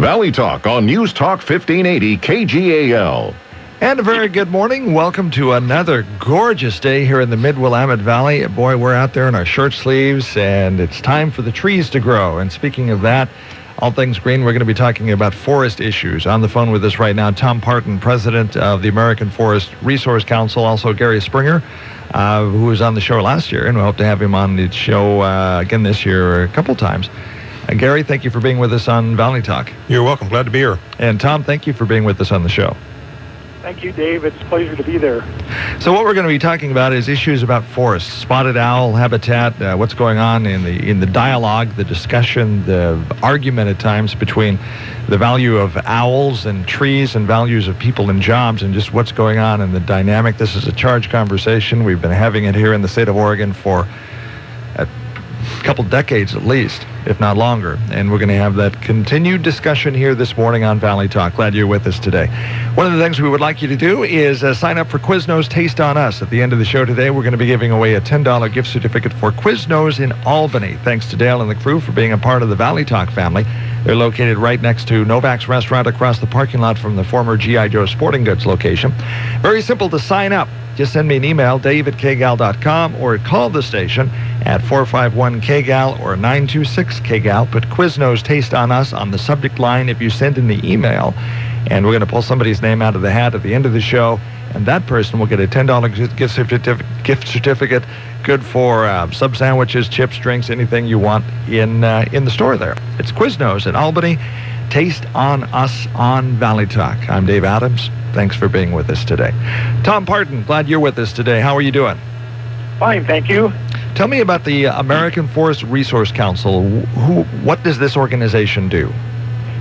Valley Talk on News Talk 1580 KGAL. And a very good morning. Welcome to another gorgeous day here in the Mid-Willamette Valley. Boy, we're out there in our shirt sleeves, and it's time for the trees to grow. And speaking of that, all things green, we're going to be talking about forest issues. On the phone with us right now, Tom Partin, president of the American Forest Resource Council, also Gary Springer, who was on the show last year, and we hope to have him on the show again this year a couple times. Gary, thank you for being with us on Valley Talk. You're welcome. Glad to be here. And Tom, thank you for being with us on the show. Thank you, Dave. It's a pleasure to be there. So what we're going to be talking about is issues about forests, spotted owl habitat, what's going on in the dialogue, the discussion, the argument at times between the value of owls and trees and values of people and jobs, and just what's going on in the dynamic. This is a charged conversation. We've been having it here in the state of Oregon for a couple decades at least, if not longer. And we're going to have that continued discussion here this morning on Valley Talk. Glad you're with us today. One of the things we would like you to do is sign up for Quiznos Taste on Us. At the end of the show today, we're going to be giving away a $10 gift certificate for Quiznos in Albany. Thanks to Dale and the crew for being a part of the Valley Talk family. They're located right next to Novak's Restaurant across the parking lot from the former G.I. Joe Sporting Goods location. Very simple to sign up. Just send me an email, dave@kgal.com, or call the station at 451-KGAL or 926-KGAL. Put Quiznos Taste on Us on the subject line if you send in the email. And we're going to pull somebody's name out of the hat at the end of the show, and that person will get a $10 gift certificate, good for sub sandwiches, chips, drinks, anything you want in the store there. It's Quiznos in Albany. Taste on Us on Valley Talk. I'm Dave Adams. Thanks for being with us today. Tom Partin, glad you're with us today. How are you doing? Fine, thank you. Tell me about the American Forest Resource Council. What does this organization do?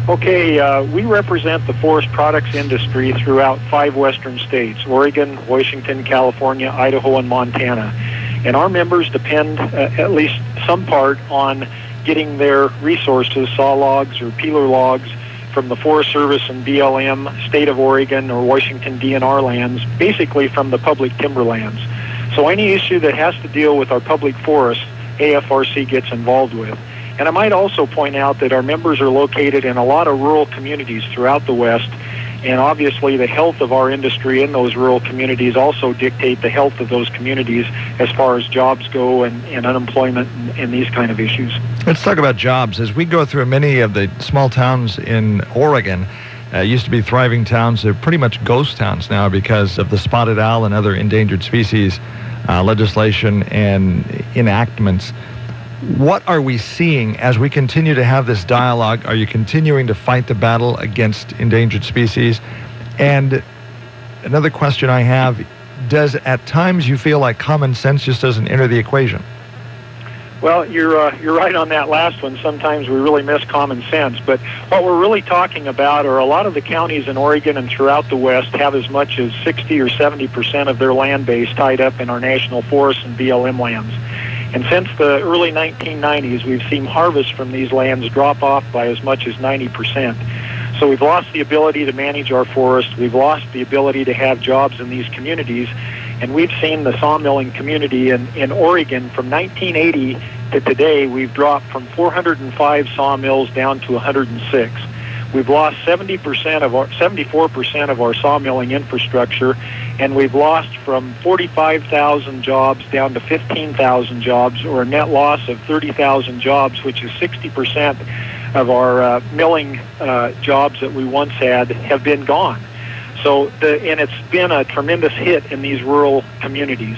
Okay, we represent the forest products industry throughout 5 western states, Oregon, Washington, California, Idaho, and Montana. And our members depend, at least some part, on getting their resources, saw logs or peeler logs, from the Forest Service and BLM, State of Oregon, or Washington DNR lands, basically from the public timberlands. So any issue that has to deal with our public forests, AFRC gets involved with. And I might also point out that our members are located in a lot of rural communities throughout the West, and obviously the health of our industry in those rural communities also dictate the health of those communities as far as jobs go and unemployment and these kind of issues. Let's talk about jobs. As we go through many of the small towns in Oregon, used to be thriving towns, they're pretty much ghost towns now because of the spotted owl and other endangered species legislation and enactments. What are we seeing as we continue to have this dialogue? Are you continuing to fight the battle against endangered species? And another question I have, does at times you feel like common sense just doesn't enter the equation? Well, you're right on that last one. Sometimes we really miss common sense. But what we're really talking about are a lot of the counties in Oregon and throughout the West have as much as 60 or 70% of their land base tied up in our national forests and BLM lands. And since the early 1990s, we've seen harvests from these lands drop off by as much as 90%. So we've lost the ability to manage our forests. We've lost the ability to have jobs in these communities. And we've seen the sawmilling community in Oregon from 1980 to today, we've dropped from 405 sawmills down to 106. We've lost 74% of our sawmilling infrastructure, and we've lost from 45,000 jobs down to 15,000 jobs, or a net loss of 30,000 jobs, which is 60% of our milling jobs that we once had have been gone. So, and it's been a tremendous hit in these rural communities.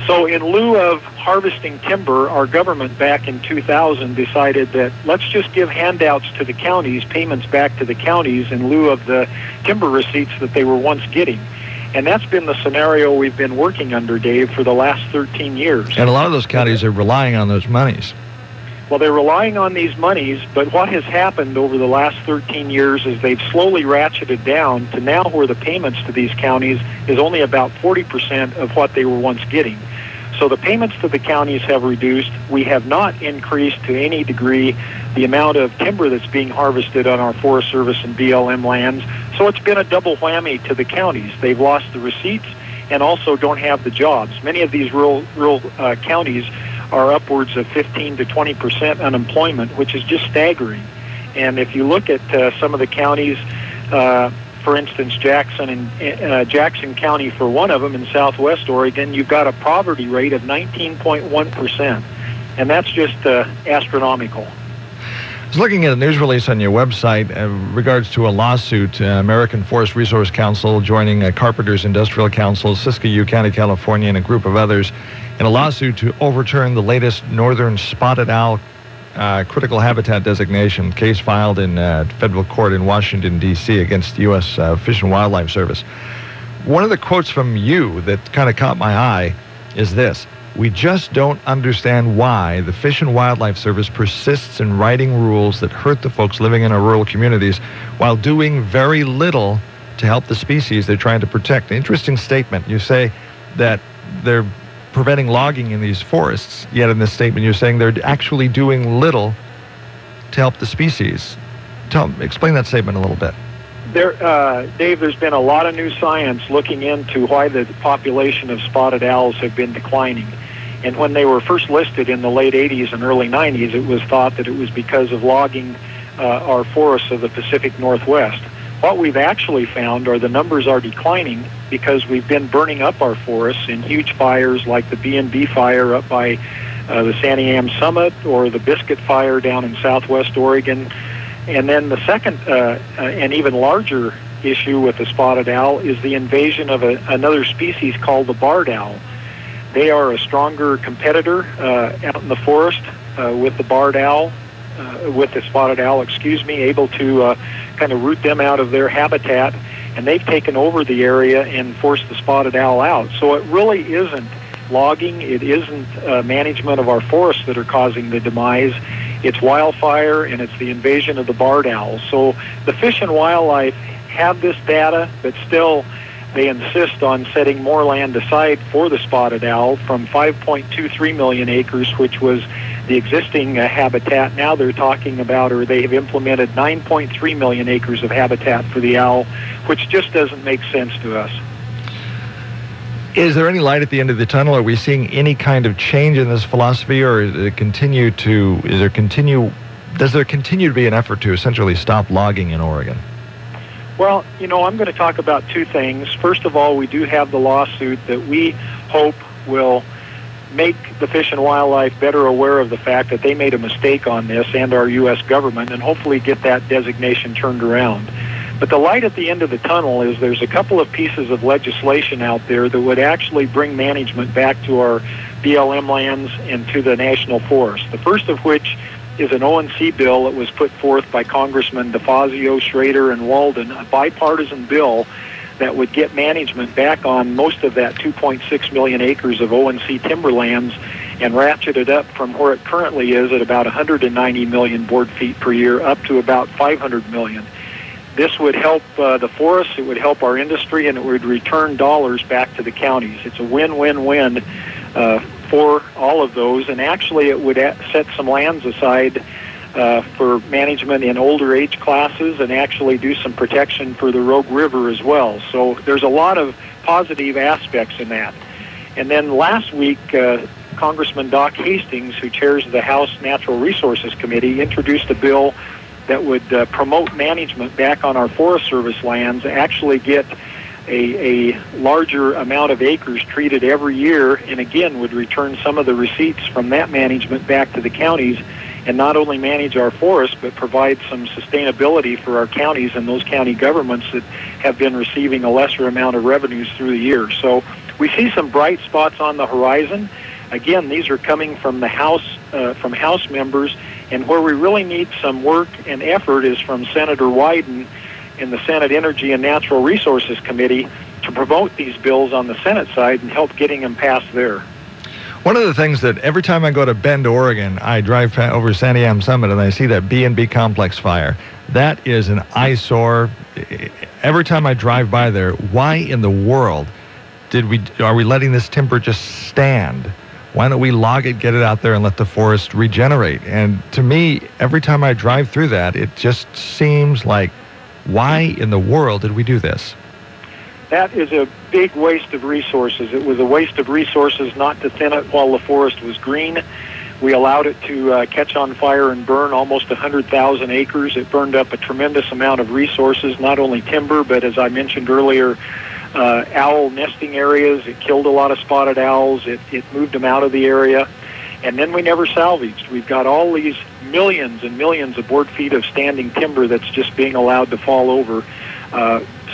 So in lieu of harvesting timber, our government back in 2000 decided that let's just give handouts to the counties, payments back to the counties in lieu of the timber receipts that they were once getting. And that's been the scenario we've been working under, Dave, for the last 13 years. And a lot of those counties are relying on those monies. Well, they're relying on these monies, but what has happened over the last 13 years is they've slowly ratcheted down to now where the payments to these counties is only about 40% of what they were once getting. So the payments to the counties have reduced. We have not increased to any degree the amount of timber that's being harvested on our Forest Service and BLM lands. So it's been a double whammy to the counties. They've lost the receipts and also don't have the jobs. Many of these rural counties are upwards of 15 to 20% unemployment, which is just staggering. And if you look at some of the counties, for instance, Jackson County, for one of them in southwest Oregon, you've got a poverty rate of 19.1%. And that's just astronomical. I was looking at a news release on your website in regards to a lawsuit, American Forest Resource Council joining Carpenters Industrial Council, Siskiyou County, California, and a group of others in a lawsuit to overturn the latest northern spotted owl critical habitat designation, case filed in federal court in Washington, D.C. against U.S. Fish and Wildlife Service. One of the quotes from you that kind of caught my eye is this: "We just don't understand why the Fish and Wildlife Service persists in writing rules that hurt the folks living in our rural communities while doing very little to help the species they're trying to protect." Interesting statement. You say that they're preventing logging in these forests, yet in this statement you're saying they're actually doing little to help the species. Explain that statement a little bit. Dave, there's been a lot of new science looking into why the population of spotted owls have been declining. And when they were first listed in the late 80s and early 90s, it was thought that it was because of logging our forests of the Pacific Northwest. What we've actually found are the numbers are declining because we've been burning up our forests in huge fires like the B&B fire up by the Santiam Summit, or the Biscuit fire down in southwest Oregon. And then the second and even larger issue with the spotted owl is the invasion of another species called the barred owl. They are a stronger competitor out in the forest with the barred owl, with the spotted owl, able to kind of root them out of their habitat, and they've taken over the area and forced the spotted owl out. So it really isn't logging, it isn't management of our forests that are causing the demise. It's wildfire, and it's the invasion of the barred owl. So the Fish and Wildlife have this data, but still they insist on setting more land aside for the spotted owl from 5.23 million acres, which was the existing habitat. Now they're talking about, or they have implemented 9.3 million acres of habitat for the owl, which just doesn't make sense to us. Is there any light at the end of the tunnel? Are we seeing any kind of change in this philosophy, or does there continue to be an effort to essentially stop logging in Oregon? Well, I'm going to talk about two things. First of all, we do have the lawsuit that we hope will make the Fish and Wildlife better aware of the fact that they made a mistake on this, and our U.S. government, and hopefully get that designation turned around. But the light at the end of the tunnel is there's a couple of pieces of legislation out there that would actually bring management back to our BLM lands and to the national forest. The first of which is an ONC bill that was put forth by Congressman DeFazio, Schrader, and Walden, a bipartisan bill that would get management back on most of that 2.6 million acres of ONC timberlands and ratchet it up from where it currently is at about 190 million board feet per year up to about 500 million. This would help the forests, it would help our industry, and it would return dollars back to the counties. It's a win-win-win for all of those, and actually it would set some lands aside for management in older age classes and actually do some protection for the Rogue River as well. So there's a lot of positive aspects in that. And then last week, Congressman Doc Hastings, who chairs the House Natural Resources Committee, introduced a bill that would promote management back on our Forest Service lands, actually get a larger amount of acres treated every year, and again would return some of the receipts from that management back to the counties, and not only manage our forests, but provide some sustainability for our counties and those county governments that have been receiving a lesser amount of revenues through the year. So we see some bright spots on the horizon. Again, these are coming from the House, from House members, and where we really need some work and effort is from Senator Wyden in the Senate Energy and Natural Resources Committee to promote these bills on the Senate side and help getting them passed there. One of the things that every time I go to Bend, Oregon, I drive over Santiam Summit and I see that B&B complex fire. That is an eyesore. Every time I drive by there, why in the world are we letting this timber just stand? Why don't we log it, get it out there, and let the forest regenerate? And to me, every time I drive through that, it just seems like, why in the world did we do this? That is a big waste of resources. It was a waste of resources not to thin it while the forest was green. We allowed it to catch on fire and burn almost 100,000 acres. It burned up a tremendous amount of resources, not only timber, but as I mentioned earlier, owl nesting areas. It killed a lot of spotted owls. It moved them out of the area. And then we never salvaged. We've got all these millions and millions of board feet of standing timber that's just being allowed to fall over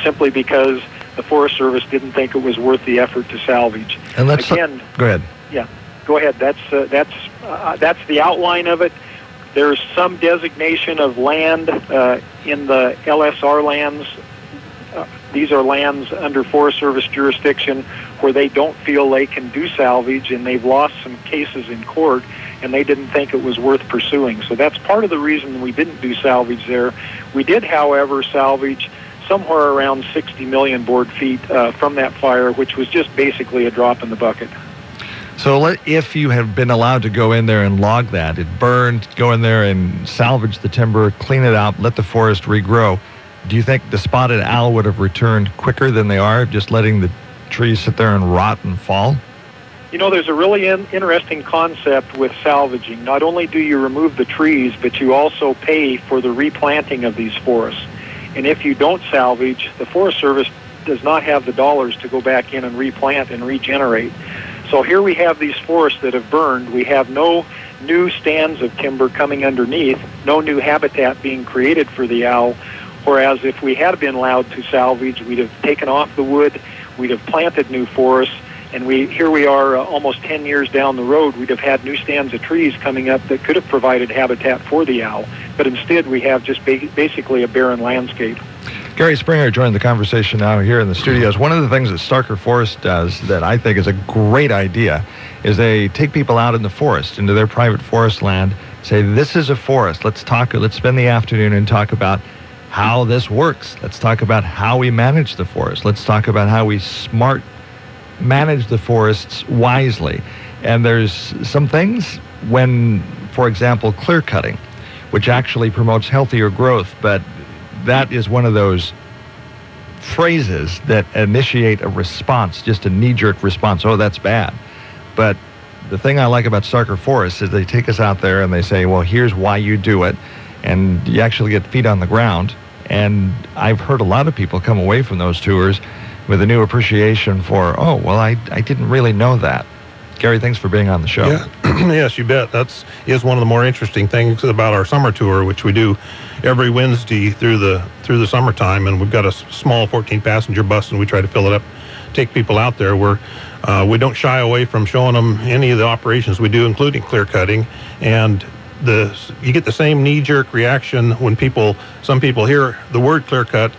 simply because the Forest Service didn't think it was worth the effort to salvage. And let's again. Go ahead. Yeah, go ahead. That's the outline of it. There's some designation of land in the LSR lands. These are lands under Forest Service jurisdiction where they don't feel they can do salvage, and they've lost some cases in court, and they didn't think it was worth pursuing. So that's part of the reason we didn't do salvage there. We did, however, salvage somewhere around 60 million board feet from that fire, which was just basically a drop in the bucket. So if you have been allowed to go in there and log that, it burned, go in there and salvage the timber, clean it out, let the forest regrow, do you think the spotted owl would have returned quicker than they are, just letting the trees sit there and rot and fall? You know, there's a really interesting concept with salvaging. Not only do you remove the trees, but you also pay for the replanting of these forests. And if you don't salvage, the Forest Service does not have the dollars to go back in and replant and regenerate. So here we have these forests that have burned. We have no new stands of timber coming underneath, no new habitat being created for the owl. Whereas if we had been allowed to salvage, we'd have taken off the wood, we'd have planted new forests, and here we are almost 10 years down the road, we'd have had new stands of trees coming up that could have provided habitat for the owl. But instead we have just basically a barren landscape. Gary Springer joined the conversation now here in the studios. One of the things that Starker Forest does that I think is a great idea is they take people out in the forest, into their private forest land, say, this is a forest. Let's spend the afternoon and talk about how this works. Let's talk about how we manage the forest. Let's talk about how we manage the forests wisely. And there's some things when, for example, clear cutting, which actually promotes healthier growth, but that is one of those phrases that initiate a response, just a knee-jerk response. Oh, that's bad. But the thing I like about Starker Forest is they take us out there and they say, well, here's why you do it. And you actually get feet on the ground. And I've heard a lot of people come away from those tours with a new appreciation for, oh, well, I didn't really know that. Gary, thanks for being on the show. Yeah. Yes, you bet. That is one of the more interesting things about our summer tour, which we do every Wednesday through the summertime. And we've got a small 14-passenger bus, and we try to fill it up, take people out there. We don't shy away from showing them any of the operations we do, including clear cutting. And you get the same knee-jerk reaction when some people hear the word clear cut.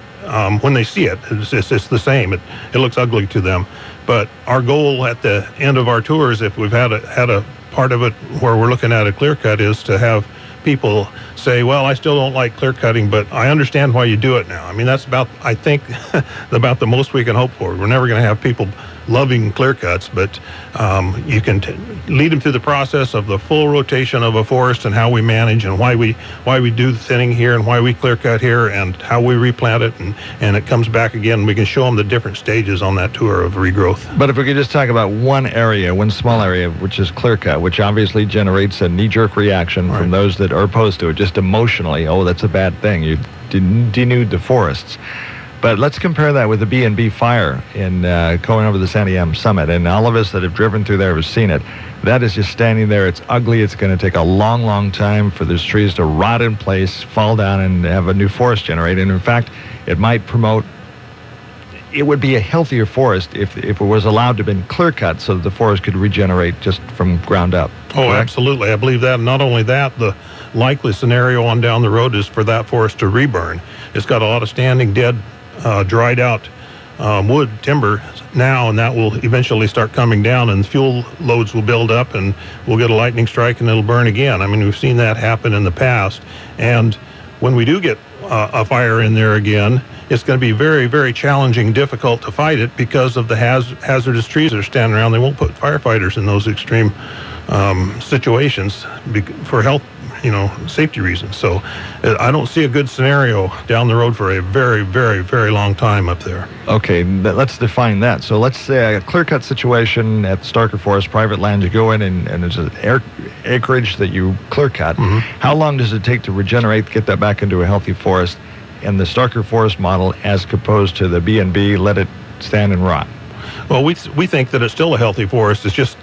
When they see it, it's the same. It looks ugly to them. But our goal at the end of our tours, if we've had a part of it where we're looking at a clear cut, is to have people say, well, I still don't like clear cutting, but I understand why you do it now. I mean, that's I think, about the most we can hope for. We're never going to have people loving clear cuts, but you can lead them through the process of the full rotation of a forest and how we manage and why we do the thinning here and why we clear cut here and how we replant it, and it comes back again. We can show them the different stages on that tour of regrowth. But if we could just talk about one small area, which is clear cut, which obviously generates a knee-jerk reaction from those that are opposed to it, just emotionally. Oh, that's a bad thing. You denude the forests. But let's compare that with the B&B fire in going over the Santiam Summit. And all of us that have driven through there have seen it. That is just standing there. It's ugly. It's going to take a long, long time for those trees to rot in place, fall down, and have a new forest generated. And in fact, it would be a healthier forest if it was allowed to have been clear cut so that the forest could regenerate just from ground up. Oh, correct? Absolutely. I believe that. Not only that, the likely scenario on down the road is for that forest to reburn. It's got a lot of standing dead, dried out wood timber now, and that will eventually start coming down, and fuel loads will build up, and we'll get a lightning strike and it'll burn again. I mean, we've seen that happen in the past. And when we do get a fire in there again, it's going to be very, very challenging, difficult to fight it because of the hazardous trees that are standing around. They won't put firefighters in those extreme situations for health safety reasons. So I don't see a good scenario down the road for a very, very, very long time up there. Okay, let's define that. So let's say a clear-cut situation at Starker Forest, private land, you go in and there's an acreage that you clear-cut. Mm-hmm. How long does it take to regenerate, get that back into a healthy forest? And the Starker Forest model as opposed to the B&B, let it stand and rot? Well, we think that it's still a healthy forest. It's just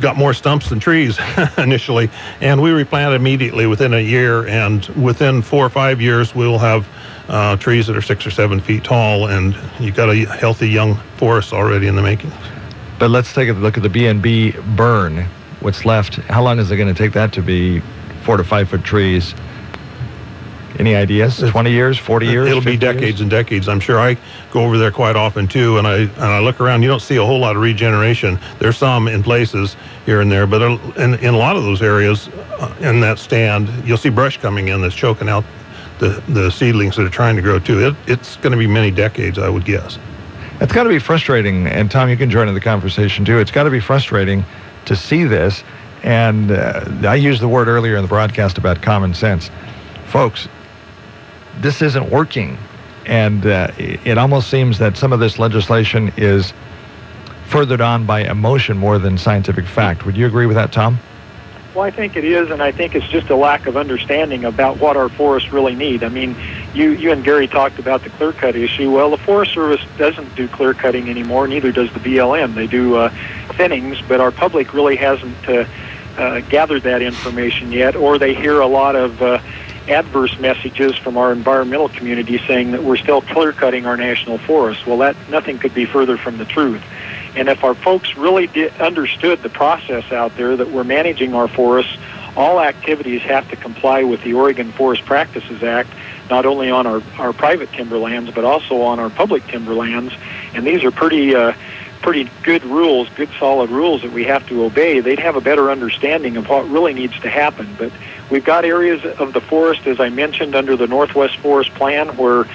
got more stumps than trees initially, and we replant immediately within a year, and within 4 or 5 years we'll have trees that are 6 or 7 feet tall, and you've got a healthy young forest already in the making. But let's take a look at the B&B burn. What's left, how long is it going to take that to be 4 to 5 foot trees? Any ideas? 20 years, 40 years? It'll be decades years? and decades. I'm sure. I go over there quite often too, and I look around. You don't see a whole lot of regeneration. There's some in places here and there, but in a lot of those areas, in that stand, you'll see brush coming in that's choking out the seedlings that are trying to grow too. It's going to be many decades, I would guess. It's got to be frustrating, and Tom, you can join in the conversation too. It's got to be frustrating to see this, and I used the word earlier in the broadcast about common sense. Folks, this isn't working, and it almost seems that some of this legislation is furthered on by emotion more than scientific fact. Would you agree with that, Tom? Well, I think it is, and I think it's just a lack of understanding about what our forests really need. I mean, you and Gary talked about the clear-cut issue. Well, the Forest Service doesn't do clear-cutting anymore, neither does the BLM. They do thinnings, but our public really hasn't gathered that information yet, or they hear a lot of adverse messages from our environmental community saying that we're still clear-cutting our national forests. Well, nothing could be further from the truth. And if our folks really understood the process out there that we're managing our forests, all activities have to comply with the Oregon Forest Practices Act, not only on our private timberlands, but also on our public timberlands. And these are pretty good rules, good solid rules that we have to obey. They'd have a better understanding of what really needs to happen. But we've got areas of the forest, as I mentioned, under the Northwest Forest Plan where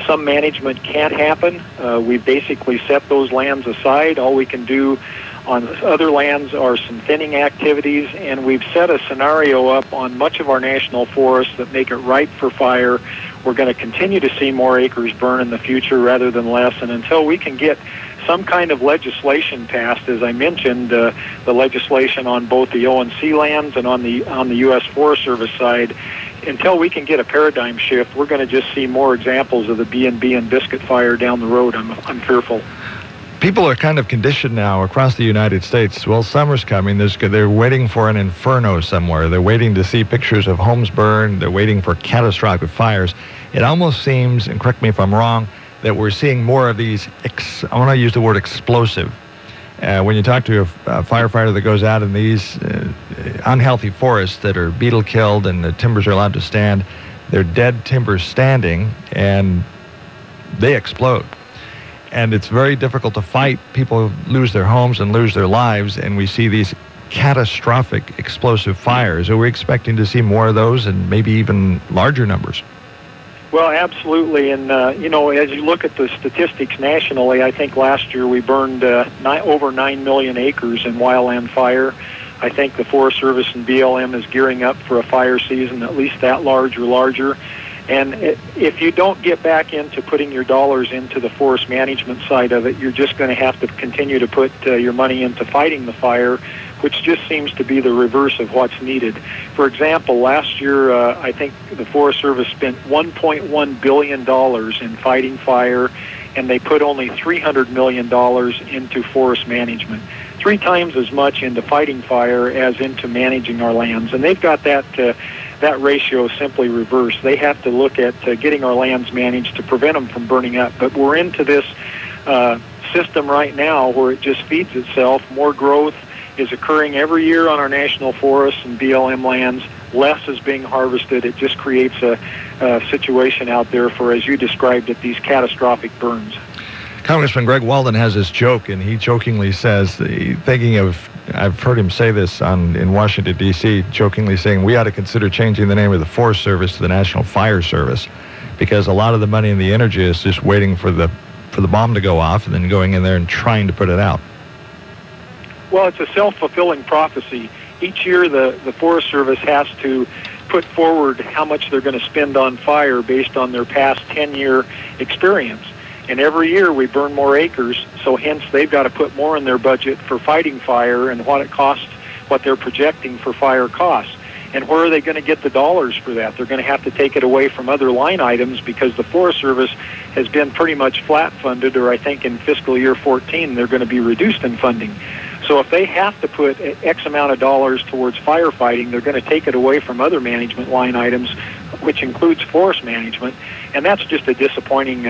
some management can't happen. We've basically set those lands aside. All we can do on other lands are some thinning activities, and we've set a scenario up on much of our national forests that make it ripe for fire. We're going to continue to see more acres burn in the future rather than less, and until we can get some kind of legislation passed, as I mentioned, the legislation on both the ONC lands and on the U.S. Forest Service side, until we can get a paradigm shift, we're going to just see more examples of the B&B and biscuit fire down the road. I'm fearful. People are kind of conditioned now across the United States. Well, summer's coming. They're waiting for an inferno somewhere. They're waiting to see pictures of homes burned. They're waiting for catastrophic fires. It almost seems, and correct me if I'm wrong, that we're seeing more of these, I want to use the word explosive. When you talk to a firefighter that goes out in these unhealthy forests that are beetle killed and the timbers are allowed to stand, they're dead timbers standing and they explode. And it's very difficult to fight. People lose their homes and lose their lives, and we see these catastrophic explosive fires. Are we expecting to see more of those and maybe even larger numbers? Well, absolutely. And, as you look at the statistics nationally, I think last year we burned over 9 million acres in wildland fire. I think the Forest Service and BLM is gearing up for a fire season at least that large or larger. And if you don't get back into putting your dollars into the forest management side of it, you're just going to have to continue to put your money into fighting the fire, which just seems to be the reverse of what's needed. For example, last year, I think the Forest Service spent $1.1 billion in fighting fire, and they put only $300 million into forest management. 3 times as much into fighting fire as into managing our lands. And they've got that ratio simply reversed. They have to look at getting our lands managed to prevent them from burning up. But we're into this system right now where it just feeds itself. More growth is occurring every year on our national forests and BLM lands. Less is being harvested. It just creates a situation out there for, as you described it, these catastrophic burns. Congressman Greg Walden has this joke, and he jokingly says, thinking of, I've heard him say this in Washington, D.C., jokingly saying we ought to consider changing the name of the Forest Service to the National Fire Service, because a lot of the money and the energy is just waiting for the bomb to go off and then going in there and trying to put it out. Well, it's a self-fulfilling prophecy. Each year the Forest Service has to put forward how much they're going to spend on fire based on their past 10-year experience. And every year we burn more acres, so hence they've got to put more in their budget for fighting fire and what it costs, what they're projecting for fire costs. And where are they going to get the dollars for that? They're going to have to take it away from other line items because the Forest Service has been pretty much flat funded, or I think in fiscal year 14 they're going to be reduced in funding. So if they have to put X amount of dollars towards firefighting, they're going to take it away from other management line items, which includes forest management, and that's just a disappointing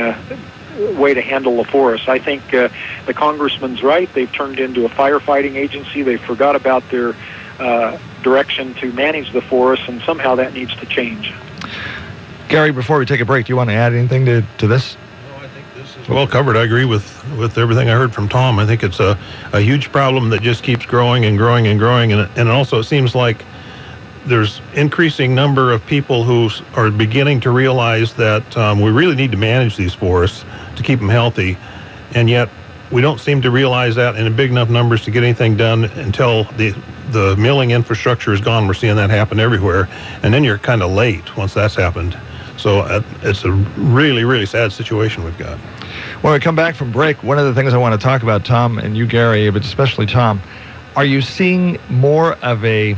way to handle the forest. I think the congressman's right. They've turned into a firefighting agency. They forgot about their direction to manage the forest, and somehow that needs to change. Gary, before we take a break, do you want to add anything to this? No, I think this is well covered. I agree with everything I heard from Tom. I think it's a huge problem that just keeps growing and growing and growing, and also it seems like there's increasing number of people who are beginning to realize that we really need to manage these forests to keep them healthy, and yet we don't seem to realize that in big enough numbers to get anything done until the milling infrastructure is gone. We're seeing that happen everywhere, and then you're kind of late once that's happened. So it's a really, really sad situation we've got. When we come back from break, one of the things I want to talk about, Tom, and you, Gary, but especially Tom, are you seeing more of a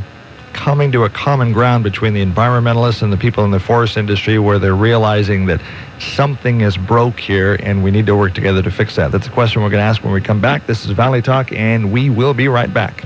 coming to a common ground between the environmentalists and the people in the forest industry where they're realizing that something is broke here and we need to work together to fix that? That's a question we're going to ask when we come back. This is Valley Talk, and we will be right back.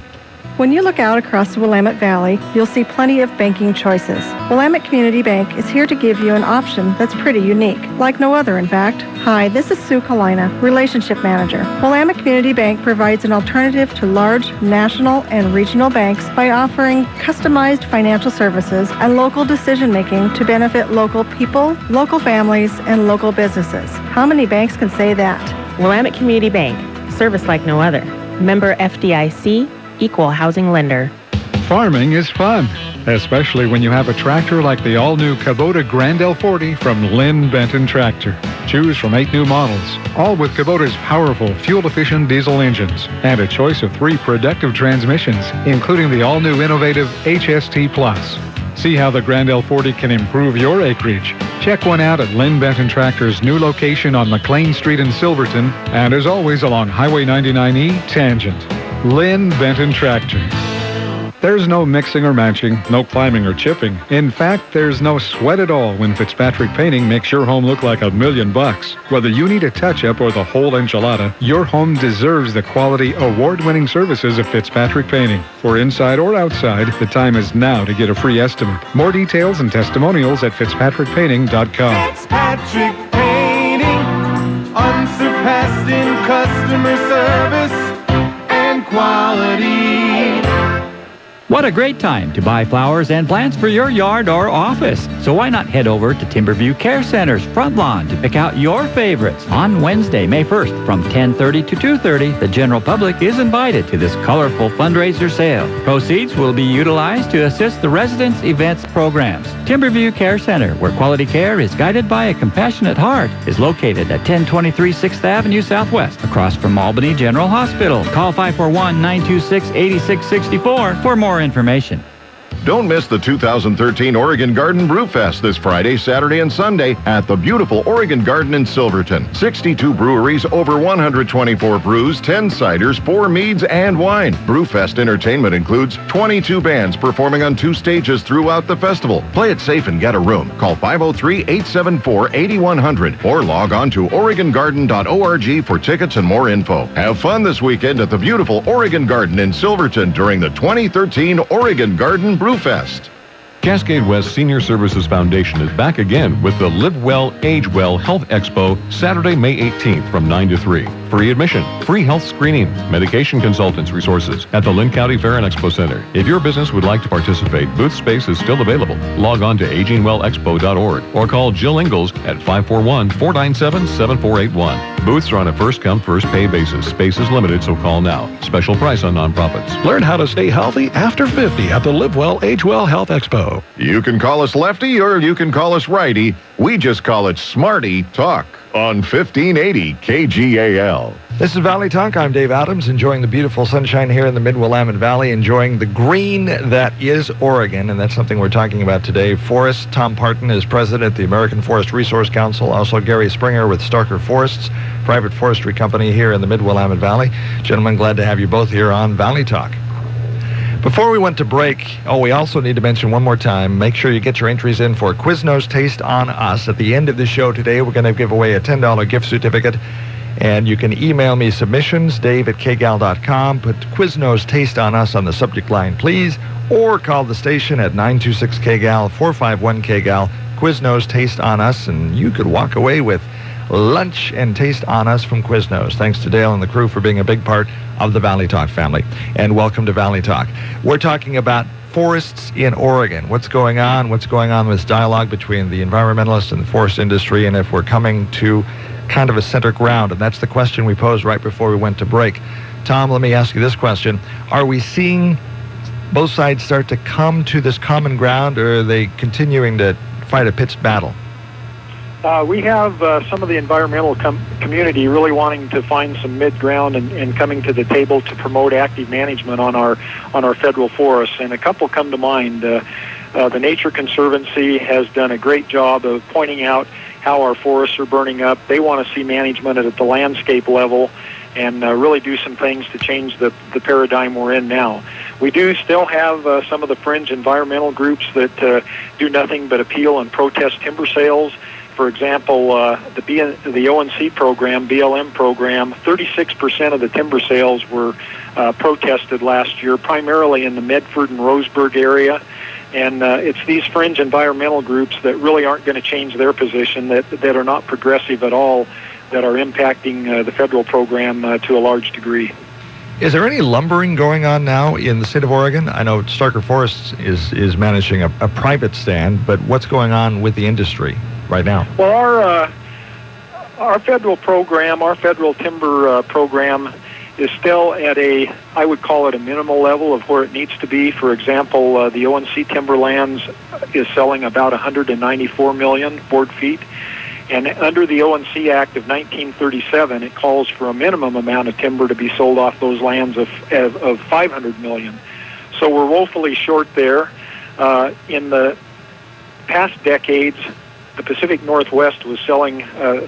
When you look out across the Willamette Valley, you'll see plenty of banking choices. Willamette Community Bank is here to give you an option that's pretty unique, like no other, in fact. Hi, this is Sue Kalina, Relationship Manager. Willamette Community Bank provides an alternative to large national and regional banks by offering customized financial services and local decision-making to benefit local people, local families, and local businesses. How many banks can say that? Willamette Community Bank, service like no other. Member FDIC, equal housing lender. Farming is fun, especially when you have a tractor like the all-new Kubota Grand L40 from Lynn Benton Tractor. Choose from 8 new models, all with Kubota's powerful, fuel-efficient diesel engines and a choice of 3 productive transmissions, including the all-new innovative HST Plus. See how the Grand L40 can improve your acreage. Check one out at Lynn Benton Tractor's new location on McLean Street in Silverton, and as always along Highway 99E Tangent. Lynn Benton Tractor. There's no mixing or matching, no climbing or chipping. In fact, there's no sweat at all when Fitzpatrick Painting makes your home look like $1 million. Whether you need a touch-up or the whole enchilada, your home deserves the quality, award-winning services of Fitzpatrick Painting. For inside or outside, the time is now to get a free estimate. More details and testimonials at fitzpatrickpainting.com. Fitzpatrick Painting, unsurpassed in customer service quality. What a great time to buy flowers and plants for your yard or office. So why not head over to Timberview Care Center's front lawn to pick out your favorites. On Wednesday, May 1st, from 10:30 to 2:30, the general public is invited to this colorful fundraiser sale. Proceeds will be utilized to assist the residents' events programs. Timberview Care Center, where quality care is guided by a compassionate heart, is located at 1023 6th Avenue Southwest, across from Albany General Hospital. Call 541-926-8664 for more information. Don't miss the 2013 Oregon Garden Brew Fest this Friday, Saturday, and Sunday at the beautiful Oregon Garden in Silverton. 62 breweries, over 124 brews, 10 ciders, 4 meads, and wine. Brewfest entertainment includes 22 bands performing on 2 stages throughout the festival. Play it safe and get a room. Call 503-874-8100 or log on to OregonGarden.org for tickets and more info. Have fun this weekend at the beautiful Oregon Garden in Silverton during the 2013 Oregon Garden Brew Fest. Cascade West Senior Services Foundation is back again with the Live Well, Age Well Health Expo, Saturday, May 18th from 9 to 3. Free admission, free health screening, medication consultants resources at the Lynn County Fair and Expo Center. If your business would like to participate, booth space is still available. Log on to agingwellexpo.org or call Jill Ingalls at 541-497-7481. Booths are on a first-come, first-pay basis. Space is limited, so call now. Special price on nonprofits. Learn how to stay healthy after 50 at the Live Well, Age Well Health Expo. You can call us lefty or you can call us righty. We just call it Smarty Talk on 1580 KGAL. This is Valley Talk. I'm Dave Adams, enjoying the beautiful sunshine here in the Mid-Willamette Valley, enjoying the green that is Oregon, and that's something we're talking about today. Forests, Tom Partin is president of the American Forest Resource Council, also Gary Springer with Starker Forests, private forestry company here in the Mid-Willamette Valley. Gentlemen, glad to have you both here on Valley Talk. Before we went to break, we also need to mention one more time, make sure you get your entries in for Quiznos Taste on Us. At the end of the show today, we're going to give away a $10 gift certificate. And you can email me submissions, dave@kgal.com. Put Quiznos Taste on Us on the subject line, please. Or call the station at 926-KGAL, 451-KGAL. Quiznos Taste on Us, and you could walk away with lunch and taste on us from Quiznos. Thanks to Dale and the crew for being a big part of the Valley Talk family. And welcome to Valley Talk. We're talking about forests in Oregon. What's going on? What's going on with this dialogue between the environmentalists and the forest industry, and if we're coming to kind of a center ground, and that's the question we posed right before we went to break. Tom, let me ask you this question. Are we seeing both sides start to come to this common ground, or are they continuing to fight a pitched battle? We have some of the environmental community really wanting to find some mid-ground and coming to the table to promote active management on our federal forests, and a couple come to mind. The Nature Conservancy has done a great job of pointing out how our forests are burning up. They want to see management at the landscape level and really do some things to change the paradigm we're in now. We do still have some of the fringe environmental groups that do nothing but appeal and protest timber sales. For example, the ONC program, BLM program, 36% of the timber sales were protested last year, primarily in the Medford and Roseburg area. And it's these fringe environmental groups that really aren't going to change their position, that are not progressive at all, that are impacting the federal program to a large degree. Is there any lumbering going on now in the state of Oregon? I know Starker Forests is managing a private stand, but what's going on with the industry right now? Well, our federal program, our federal timber program is still at I would call it a minimal level of where it needs to be. For example, the ONC Timberlands is selling about 194 million board feet. And under the ONC Act of 1937, it calls for a minimum amount of timber to be sold off those lands of 500 million. So we're woefully short there. In the past decades, the Pacific Northwest was selling,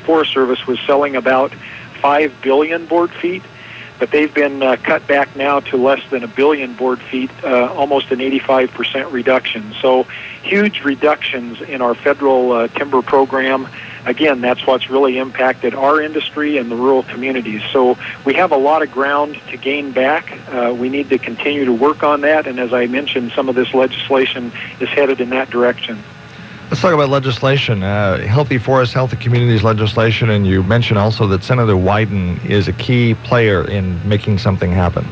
Forest Service was selling about 5 billion board feet, but they've been cut back now to less than 1 billion board feet, almost an 85% reduction. So huge reductions in our federal timber program. Again, that's what's really impacted our industry and the rural communities. So we have a lot of ground to gain back. We need to continue to work on that, and as I mentioned, some of this legislation is headed in that direction. Let's talk about legislation, Healthy Forests, Healthy Communities legislation, and you mentioned also that Senator Wyden is a key player in making something happen.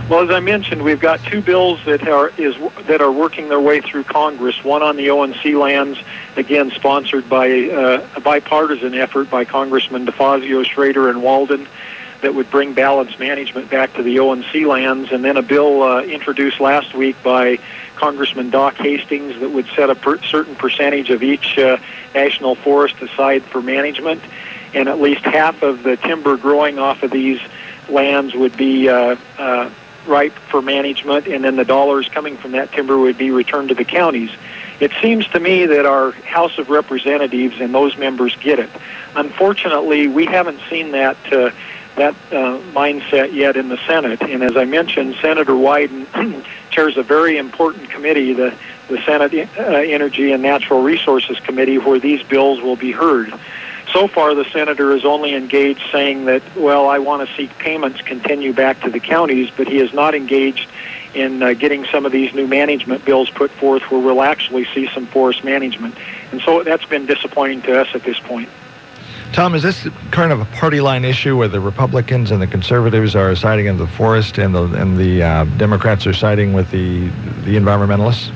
Well, as I mentioned, we've got two bills that are working their way through Congress. One on the ONC lands, again sponsored by a bipartisan effort by Congressman DeFazio, Schrader, and Walden, that would bring balanced management back to the ONC lands, and then a bill introduced last week by Congressman Doc Hastings that would set a certain percentage of each national forest aside for management, and at least half of the timber growing off of these lands would be ripe for management, and then the dollars coming from that timber would be returned to the counties. It seems to me that our House of Representatives and those members get it. Unfortunately, we haven't seen that mindset yet in the Senate. And as I mentioned, Senator Wyden chairs a very important committee, the Senate Energy and Natural Resources Committee, where these bills will be heard. So far, the senator is only engaged saying that, well, I want to see payments continue back to the counties, but he is not engaged in getting some of these new management bills put forth where we'll actually see some forest management. And so that's been disappointing to us at this point. Tom, is this kind of a party line issue where the Republicans and the Conservatives are siding in the forest and the Democrats are siding with the environmentalists?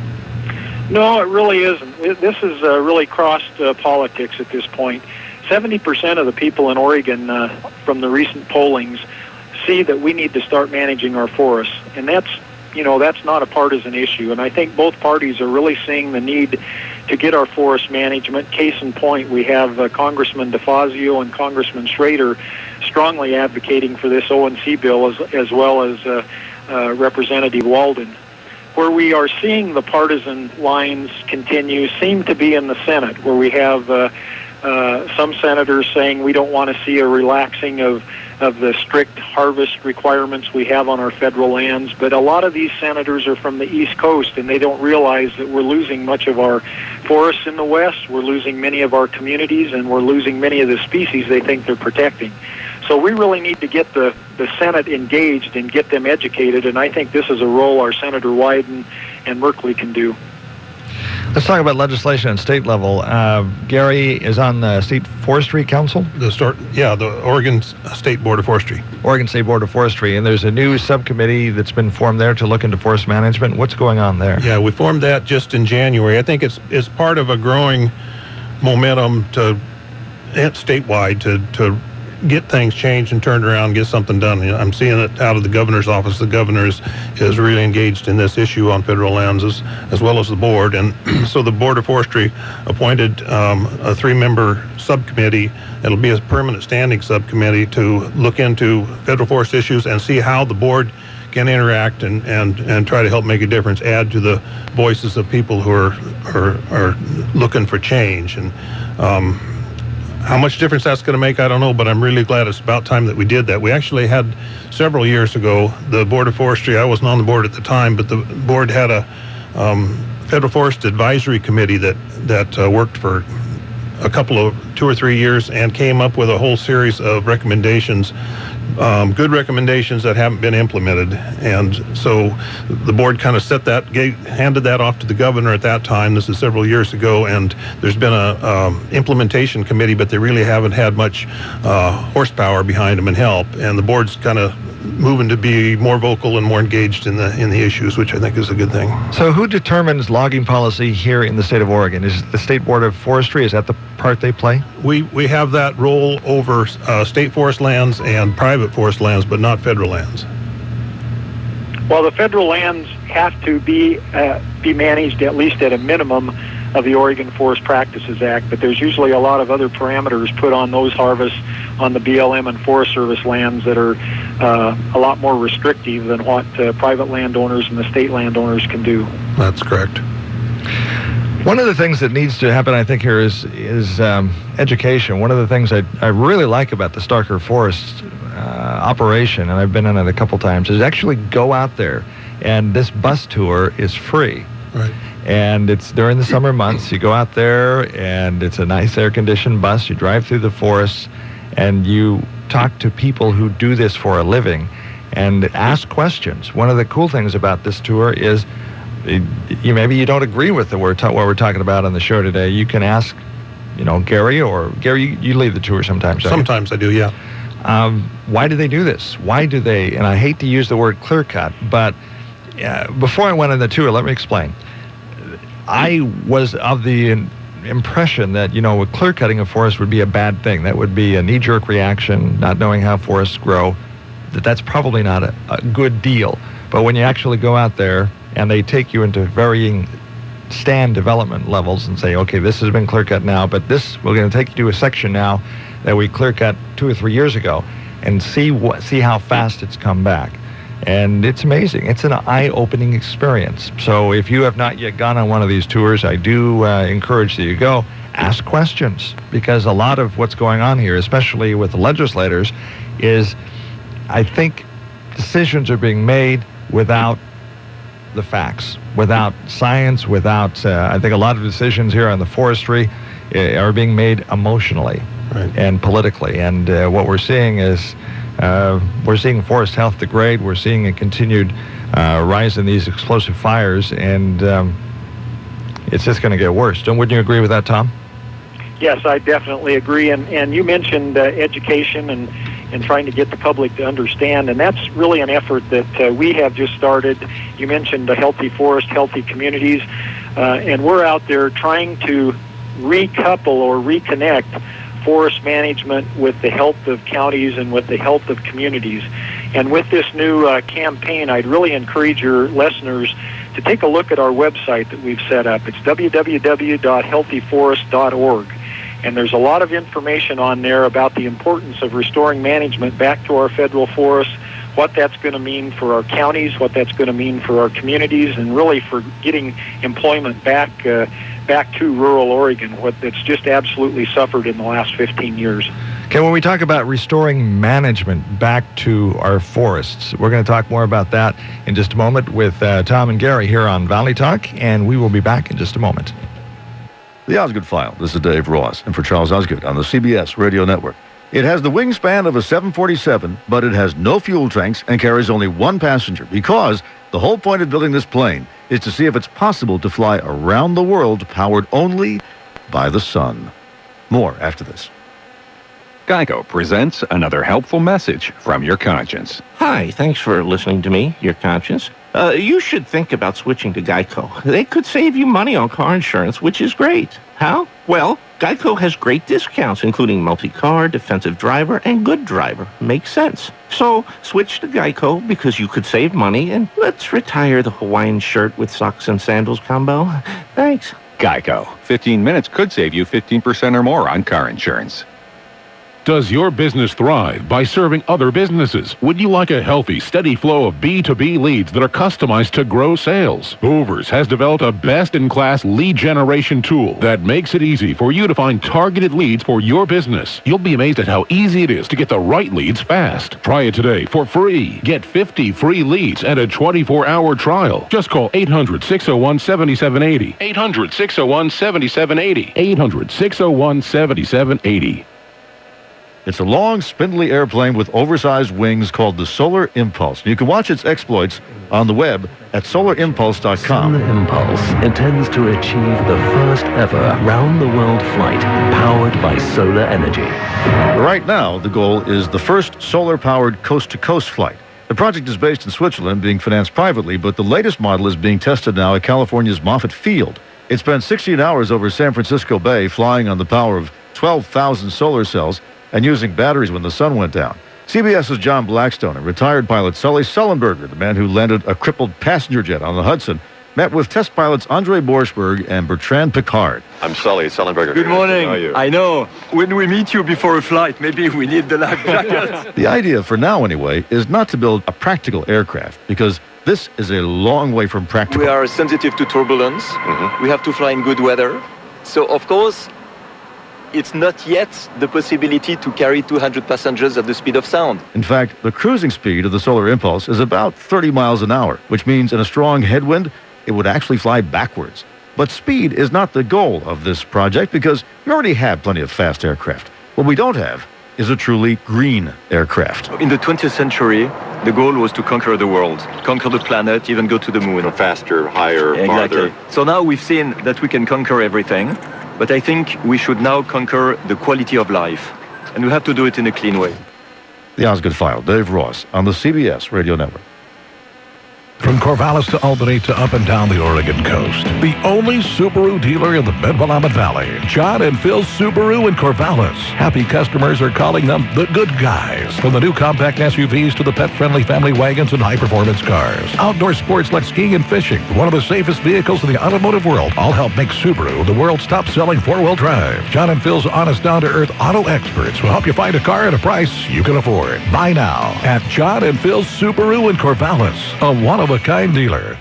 No, it really isn't. This is really crossed politics at this point. 70% of the people in Oregon from the recent pollings see that we need to start managing our forests, and that's not a partisan issue. And I think both parties are really seeing the need to get our forest management. Case in point, we have Congressman DeFazio and Congressman Schrader strongly advocating for this O&C bill as well as Representative Walden. Where we are seeing the partisan lines continue seem to be in the Senate, where we have some senators saying we don't want to see a relaxing of the strict harvest requirements we have on our federal lands. But a lot of these senators are from the East Coast, and they don't realize that we're losing much of our forests in the West, we're losing many of our communities, and we're losing many of the species they think they're protecting. So we really need to get the Senate engaged and get them educated, and I think this is a role our Senator Wyden and Merkley can do. Let's talk about legislation at state level. Gary is on the State Forestry Council? The Oregon State Board of Forestry. Oregon State Board of Forestry, and there's a new subcommittee that's been formed there to look into forest management. What's going on there? Yeah, we formed that just in January. I think it's part of a growing momentum statewide to get things changed and turned around and get something done. I'm seeing it out of the governor's office. The governor is really engaged in this issue on federal lands as well as the board. And so the Board of Forestry appointed a 3-member subcommittee. It'll be a permanent standing subcommittee to look into federal forest issues and see how the board can interact and try to help make a difference, add to the voices of people who are looking for change. And how much difference that's going to make, I don't know, but I'm really glad it's about time that we did that. We actually had several years ago, the Board of Forestry, I wasn't on the board at the time, but the board had a Federal Forest Advisory Committee that worked for a couple of 2 or 3 years and came up with a whole series of recommendations, good recommendations that haven't been implemented. And so the board kind of handed that off to the governor at that time. This is several years ago, and there's been a implementation committee, but they really haven't had much horsepower behind them and help. And the board's kind of moving to be more vocal and more engaged in the issues, which I think is a good thing. So who determines logging policy here in the state of Oregon? Is it the State Board of Forestry? Is that the part they play? We have that role over state forest lands and private forest lands, but not federal lands. Well, the federal lands have to be managed at least at a minimum of the Oregon Forest Practices Act, but there's usually a lot of other parameters put on those harvests on the BLM and Forest Service lands that are a lot more restrictive than what private landowners and the state landowners can do. That's correct. One of the things that needs to happen, I think, here is education. One of the things I really like about the Starker Forest operation, and I've been in it a couple times, is actually go out there, and this bus tour is free. Right. And it's during the summer months. You go out there, and it's a nice air-conditioned bus. You drive through the forests, and you talk to people who do this for a living and ask questions. One of the cool things about this tour is maybe you don't agree with what we're talking about on the show today. You can ask, Gary, you lead the tour sometimes. Sometimes I do, yeah. Why do they do this? Why do they, and I hate to use the word clear cut, but before I went on the tour, let me explain. I was of the impression that, clear cutting a forest would be a bad thing. That would be a knee-jerk reaction, not knowing how forests grow. That's probably not a good deal. But when you actually go out there and they take you into varying stand development levels and say, okay, this has been clear cut now, but we're going to take you to a section now that we clear cut 2 or 3 years ago, and see how fast it's come back. And it's amazing. It's an eye-opening experience. So if you have not yet gone on one of these tours, I do encourage that you go. Ask questions, because a lot of what's going on here, especially with the legislators, is I think decisions are being made without the facts, without science, without, I think a lot of decisions here on the forestry are being made emotionally. Right. And politically. And what we're seeing is we're seeing forest health degrade. We're seeing a continued rise in these explosive fires, and it's just going to get worse. Wouldn't you agree with that, Tom? Yes, I definitely agree. And you mentioned education and trying to get the public to understand, and that's really an effort that we have just started. You mentioned a healthy forest, healthy communities, and we're out there trying to recouple or reconnect forest management with the health of counties and with the health of communities. And with this new campaign, I'd really encourage your listeners to take a look at our website that we've set up. It's www.healthyforest.org. And there's a lot of information on there about the importance of restoring management back to our federal forests, what that's going to mean for our counties, what that's going to mean for our communities, and really for getting employment back to rural Oregon, that's just absolutely suffered in the last 15 years. Okay, when we talk about restoring management back to our forests, we're going to talk more about that in just a moment with Tom and Gary here on Valley Talk, and we will be back in just a moment. The Osgood File. This is Dave Ross, and for Charles Osgood on the CBS Radio Network. It has the wingspan of a 747, but it has no fuel tanks and carries only one passenger because the whole point of building this plane is to see if it's possible to fly around the world powered only by the sun. More after this. GEICO presents another helpful message from your conscience. Hi, thanks for listening to me, your conscience. You should think about switching to GEICO. They could save you money on car insurance, which is great. How? Well, GEICO has great discounts, including multi-car, defensive driver, and good driver. Makes sense. So, switch to GEICO because you could save money, and let's retire the Hawaiian shirt with socks and sandals combo. Thanks. GEICO. 15 minutes could save you 15% or more on car insurance. Does your business thrive by serving other businesses? Would you like a healthy, steady flow of B2B leads that are customized to grow sales? Hoovers has developed a best-in-class lead generation tool that makes it easy for you to find targeted leads for your business. You'll be amazed at how easy it is to get the right leads fast. Try it today for free. Get 50 free leads and a 24-hour trial. Just call 800-601-7780. 800-601-7780. 800-601-7780. It's a long, spindly airplane with oversized wings called the Solar Impulse. You can watch its exploits on the web at solarimpulse.com. Solar Impulse intends to achieve the first ever round-the-world flight powered by solar energy. Right now, the goal is the first solar-powered coast-to-coast flight. The project is based in Switzerland, being financed privately, but the latest model is being tested now at California's Moffett Field. It spent 16 hours over San Francisco Bay flying on the power of 12,000 solar cells and using batteries when the sun went down. CBS's John Blackstone and retired pilot Sully Sullenberger, the man who landed a crippled passenger jet on the Hudson, met with test pilots Andre Borschberg and Bertrand Piccard. I'm Sully Sullenberger. Good morning. How are you? I know. When we meet you before a flight, maybe we need the life jackets. The idea, for now anyway, is not to build a practical aircraft, because this is a long way from practical. We are sensitive to turbulence. We have to fly in good weather. So, of course, it's not yet the possibility to carry 200 passengers at the speed of sound. In fact, the cruising speed of the Solar Impulse is about 30 miles an hour, which means in a strong headwind, it would actually fly backwards. But speed is not the goal of this project because we already have plenty of fast aircraft. What we don't have is a truly green aircraft. In the 20th century, the goal was to conquer the world, conquer the planet, even go to the moon. Faster, higher, farther. So now we've seen that we can conquer everything. But I think we should now conquer the quality of life. And we have to do it in a clean way. The Osgood File, Dave Ross, on the CBS Radio Network. From Corvallis to Albany to up and down the Oregon coast, the only Subaru dealer in the Mid-Willamette Valley, John and Phil Subaru in Corvallis. Happy customers are calling them the good guys. From the new compact SUVs to the pet-friendly family wagons and high-performance cars. Outdoor sports like skiing and fishing, one of the safest vehicles in the automotive world, all help make Subaru the world's top-selling four-wheel drive. John and Phil's honest, down-to-earth auto experts will help you find a car at a price you can afford. Buy now at John and Phil's Subaru in Corvallis, a one-of-a-kind dealer.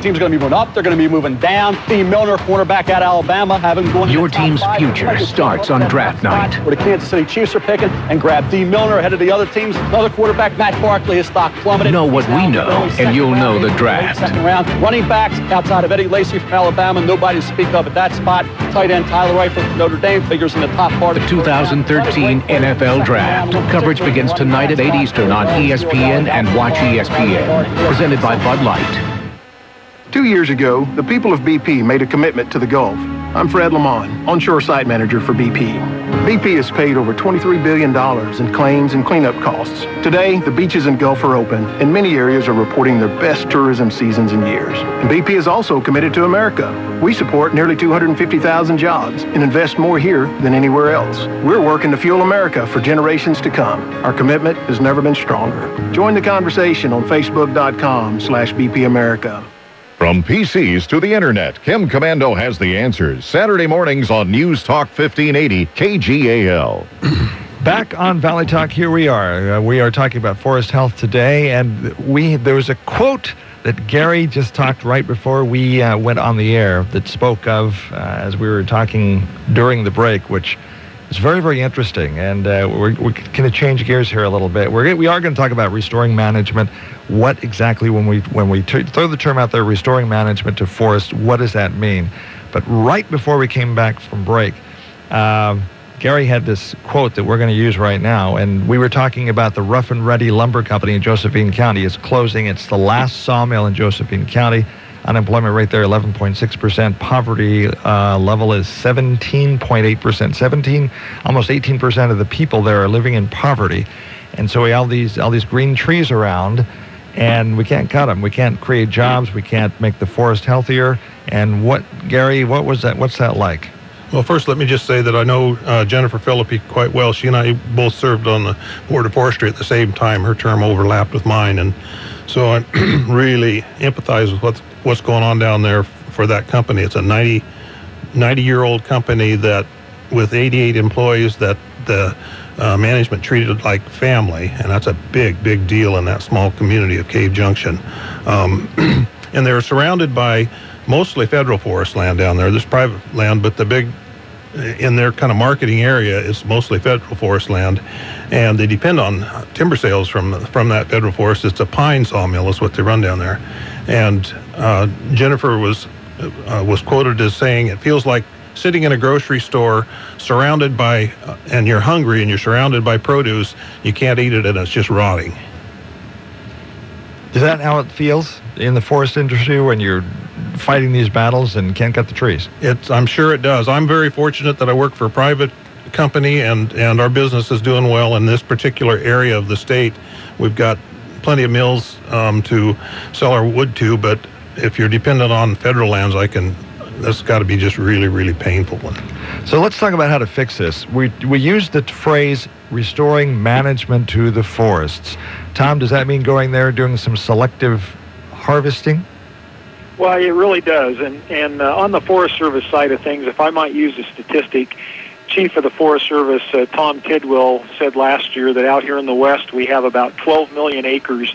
Team's going to be moving up. They're going to be moving down. Dean Milner, cornerback out of Alabama, having going. Your team's future starts on draft night. Where the Kansas City Chiefs are picking and grab Dean Milner ahead of the other teams. Another quarterback, Matt Barkley, his stock plummeted. Know what we know, and you'll know the draft. Second round. Running backs outside of Eddie Lacy from Alabama. Nobody to speak of at that spot. Tight end Tyler Eifert from Notre Dame figures in the top part of the 2013 NFL Draft. Coverage begins tonight at 8 Eastern on ESPN and Watch ESPN. Presented by Bud Light. 2 years ago, the people of BP made a commitment to the Gulf. I'm Fred Lamont, onshore site manager for BP. BP has paid over $23 billion in claims and cleanup costs. Today, the beaches and Gulf are open, and many areas are reporting their best tourism seasons in years. And BP is also committed to America. We support nearly 250,000 jobs and invest more here than anywhere else. We're working to fuel America for generations to come. Our commitment has never been stronger. Join the conversation on Facebook.com/BP America. From PCs to the internet, Kim Commando has the answers. Saturday mornings on News Talk 1580 KGAL. Back on Valley Talk, here we are. We are talking about forest health today, and there was a quote that Gary just talked right before we went on the air that spoke of, as we were talking during the break, which is very, very interesting. And we're going to change gears here a little bit. We are going to talk about restoring management. What exactly, when we throw the term out there, restoring management to forest, what does that mean? But right before we came back from break, Gary had this quote that we're going to use right now, and we were talking about the Rough and Ready Lumber Company in Josephine County. It's closing. It's the last sawmill in Josephine County. Unemployment rate there, 11.6%. Poverty level is 17.8%. Almost 18% of the people there are living in poverty. And so we have all these green trees around, and we can't cut them. We can't create jobs. We can't make the forest healthier. And Gary, what's that like? Well, first, let me just say that I know Jennifer Philippi quite well. She and I both served on the Board of Forestry at the same time. Her term overlapped with mine, and so I really empathize with what's going on down there for that company. It's a 90-year-old company that, with 88 employees, that the management treated like family, and that's a big, big deal in that small community of Cave Junction. And they're surrounded by mostly federal forest land down there. There's private land, but the big, in their kind of marketing area, is mostly federal forest land, and they depend on timber sales from that federal forest. It's a pine sawmill is what they run down there. And Jennifer was quoted as saying, "It feels like sitting in a grocery store surrounded by, and you're hungry and you're surrounded by produce, you can't eat it and it's just rotting." Is that how it feels in the forest industry when you're fighting these battles and can't cut the trees? I'm sure it does. I'm very fortunate that I work for a private company, and our business is doing well in this particular area of the state. We've got plenty of mills to sell our wood to, but if you're dependent on federal lands, that's got to be just really, really painful. So let's talk about how to fix this. We use the phrase restoring management to the forests. Tom, does that mean going there, doing some selective harvesting? Well, it really does. And on the Forest Service side of things, if I might use a statistic, Chief of the Forest Service, Tom Tidwell, said last year that out here in the West we have about 12 million acres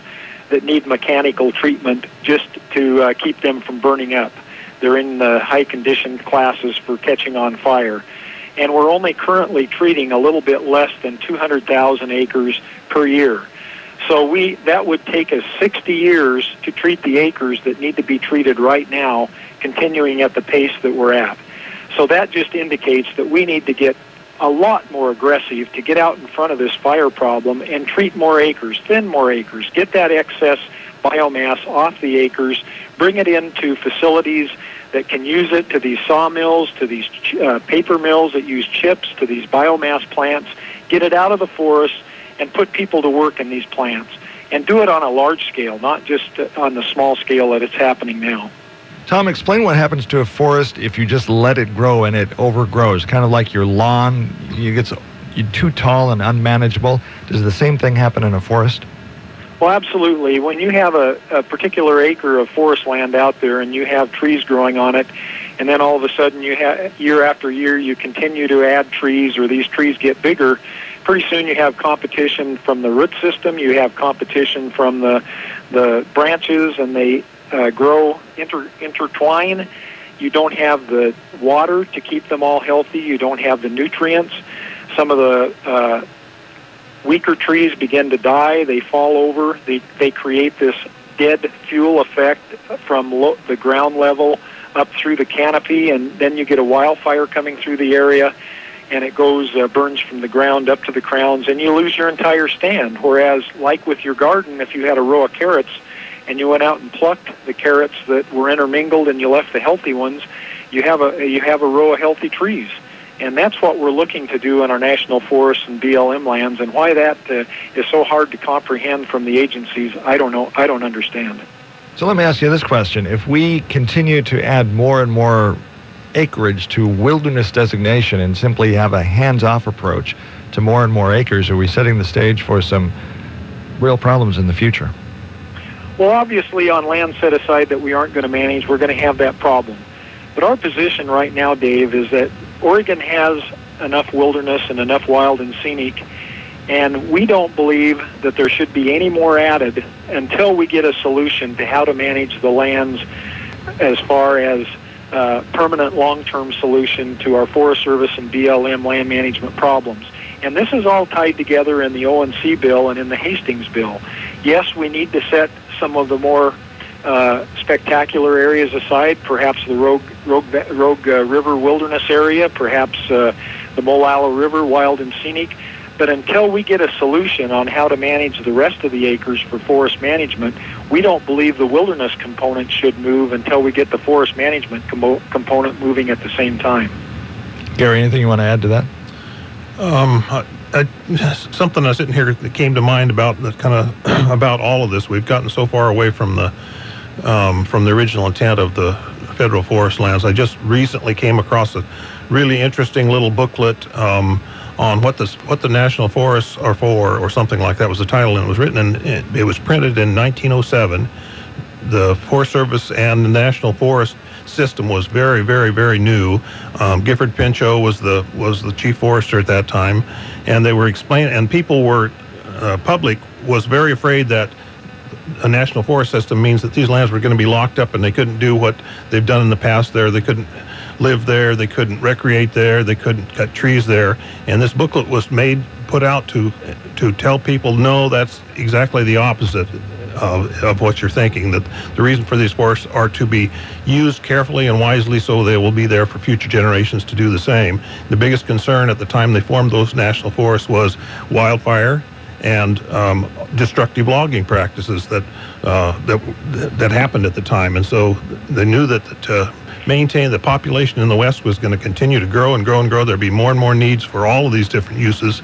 that need mechanical treatment just to keep them from burning up. They're in the high condition classes for catching on fire. And we're only currently treating a little bit less than 200,000 acres per year. So that would take us 60 years to treat the acres that need to be treated right now, continuing at the pace that we're at. So that just indicates that we need to get a lot more aggressive to get out in front of this fire problem and treat more acres, thin more acres, get that excess biomass off the acres, bring it into facilities that can use it, to these sawmills, to these paper mills that use chips, to these biomass plants, get it out of the forest and put people to work in these plants, and do it on a large scale, not just on the small scale that it's happening now. Tom, explain what happens to a forest if you just let it grow and it overgrows, kind of like your lawn. You're too tall and unmanageable. Does the same thing happen in a forest? Well, absolutely. When you have a particular acre of forest land out there and you have trees growing on it, and then all of a sudden year after year you continue to add trees, or these trees get bigger, pretty soon you have competition from the root system, you have competition from the branches, and they grow, intertwine. You don't have the water to keep them all healthy. You don't have the nutrients. Some of the weaker trees begin to die. They fall over. They create this dead fuel effect from the ground level up through the canopy, and then you get a wildfire coming through the area, and it goes burns from the ground up to the crowns, and you lose your entire stand. Whereas, like with your garden, if you had a row of carrots and you went out and plucked the carrots that were intermingled and you left the healthy ones, you have a row of healthy trees. And that's what we're looking to do in our national forests and BLM lands, and why that is so hard to comprehend from the agencies, I don't know. I don't understand. So let me ask you this question. If we continue to add more and more acreage to wilderness designation and simply have a hands-off approach to more and more acres, are we setting the stage for some real problems in the future? Well, obviously, on land set aside that we aren't going to manage, we're going to have that problem. But our position right now, Dave, is that Oregon has enough wilderness and enough wild and scenic, and we don't believe that there should be any more added until we get a solution to how to manage the lands as far as permanent long-term solution to our Forest Service and BLM land management problems. And this is all tied together in the ONC bill and in the Hastings bill. Yes, we need to set some of the more spectacular areas aside, perhaps the Rogue River Wilderness area, perhaps the Molalla River Wild and Scenic. But until we get a solution on how to manage the rest of the acres for forest management, we don't believe the wilderness component should move until we get the forest management component moving at the same time. Gary, anything you want to add to that? Something I was sitting here that came to mind about that kind of about all of this. We've gotten so far away from the original intent of the federal forest lands. I just recently came across a really interesting little booklet on what the national forests are for, or something like that was the title, and it was written and it was printed in 1907. The Forest Service and the National Forest system was very, very, very new. Gifford Pinchot was the chief forester at that time, and they were explaining, and people were public was very afraid that a national forest system means that these lands were going to be locked up and they couldn't do what they've done in the past there. They couldn't live there, they couldn't recreate there, they couldn't cut trees there. And this booklet was put out to tell people, no, that's exactly the opposite of what you're thinking, that the reason for these forests are to be used carefully and wisely so they will be there for future generations to do the same. The biggest concern at the time they formed those national forests was wildfire and destructive logging practices that happened at the time. And so they knew that to maintain the population in the West was going to continue to grow and grow and grow. There'd be more and more needs for all of these different uses.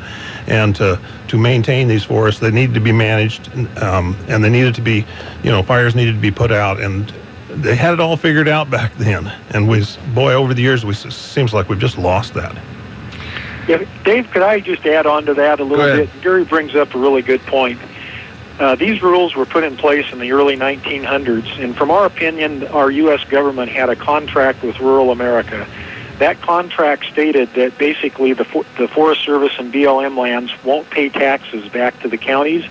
And to maintain these forests, they needed to be managed, and they needed to be, fires needed to be put out. And they had it all figured out back then. And over the years, it seems like we've just lost that. Yeah, Dave, could I just add on to that a little bit? Gary brings up a really good point. These rules were put in place in the early 1900s, and from our opinion, our U.S. government had a contract with rural America. That contract stated that basically the Forest Service and BLM lands won't pay taxes back to the counties,